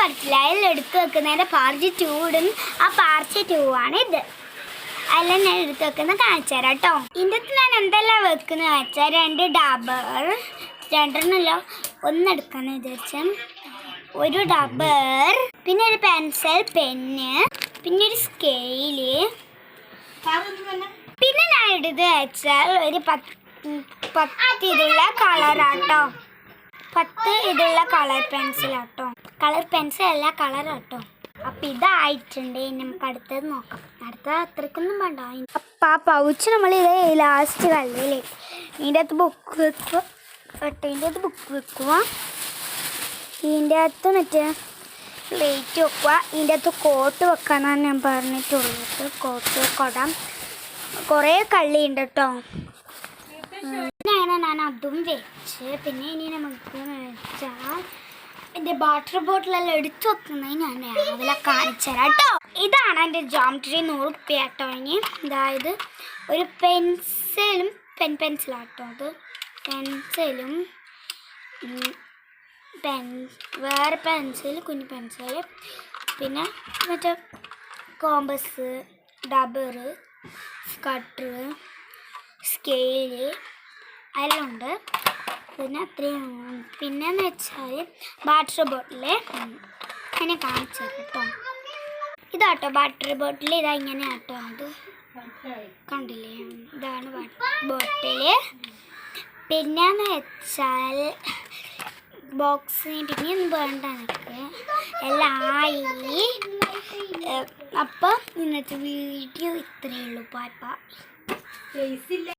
കട്ടിലായിൽ എടുത്ത് വെക്കുന്നതിൻ്റെ പാർട്ട് 2 ഇടും. ആ പാർട്ട് 2 ആണ് ഇത്. അതെല്ലാം ഞാൻ എടുത്ത് വെക്കുന്നത് കാണിച്ചു തരാം കേട്ടോ. ഇതിൻ്റെ അകത്ത് ഞാൻ എന്തെല്ലാം വെക്കുന്നത് വെച്ചാൽ 2 ഡബർ, 2 ഒന്നെടുക്കാന്ന് വിചാരിച്ചാൽ, ഒരു ഡബർ, പിന്നെ ഒരു പെൻസിൽ, പെന്ന്, പിന്നെ ഒരു സ്കെയില്, പിന്നെ ഞാൻ എടുത്ത് വെച്ചാൽ ഒരു 10 ഇതുള്ള കളറാട്ടോ. 10 ഇതുള്ള കളർ പെൻസിലാട്ടോ. കളർ പെൻസിൽ അല്ല, കളറാട്ടോ. അപ്പം ഇതായിട്ടുണ്ട്. നമുക്ക് അടുത്തത് നോക്കാം. അടുത്തത് അത്രക്കൊന്നും വേണ്ട. അപ്പം ആ പൗച്ച് നമ്മളിത് ലാസ്റ്റ് കല്ലില്ലേ, ഇതിൻ്റെ അകത്ത് ബുക്ക് വെക്കുക കേട്ടോ. ഇതിൻ്റെ അകത്ത് ബുക്ക് വെക്കുക, ഇതിൻ്റെ അകത്ത് മറ്റേ പ്ലേറ്റ് വെക്കുക, ഇതിൻ്റെ അകത്ത് കോട്ട് വെക്കാന്നാണ് ഞാൻ പറഞ്ഞിട്ടുള്ളത്. കോട്ട് കൊടാം, കുറേ കള്ളിയുണ്ട് കേട്ടോ. അങ്ങനെയാണ് ഞാൻ അതും വെച്ച്. പിന്നെ ഇനി നമുക്ക് വെച്ചാൽ എൻ്റെ വാട്ടർ ബോട്ടിലെല്ലാം എടുത്തു വെക്കുന്നത് ഞാൻ രാവിലെ കാണിച്ചു തരാം കേട്ടോ. ഇതാണ് എൻ്റെ ജോമെട്രി 100 രൂപ കേട്ടോ. ഇനി അതായത് ഒരു പെൻസിലും പെൻസിലാട്ടോ. അത് പെൻസിലും വേറെ പെൻസിൽ, കുഞ്ഞു പെൻസിൽ, പിന്നെ മറ്റേ കോമ്പസ്, ഡബർ, കട്ടർ, സ്കെയില് എല്ലാം ഉണ്ട്. പിന്നെ അത്രയും. പിന്നെയെന്ന് വെച്ചാൽ വാട്ടർ ബോട്ടിൽ അതിനെ കാണിച്ചു തരാം കേട്ടോ. ഇതാട്ടോ വാട്ടർ ബോട്ടിൽ. ഇതാ ഇങ്ങനെ ആട്ടോ. അത് കണ്ടില്ലേ, ഇതാണ് വാട്ടർ ബോട്ടിൽ. പിന്നെയെന്ന് വെച്ചാൽ ബോക്സിന് പിന്നെയൊന്നും വേണ്ട എനിക്ക്, എല്ലാം ആയി. അപ്പം ഇന്നത്തെ വീഡിയോ ഇത്രയേ ഉള്ളൂ. പാപ്പ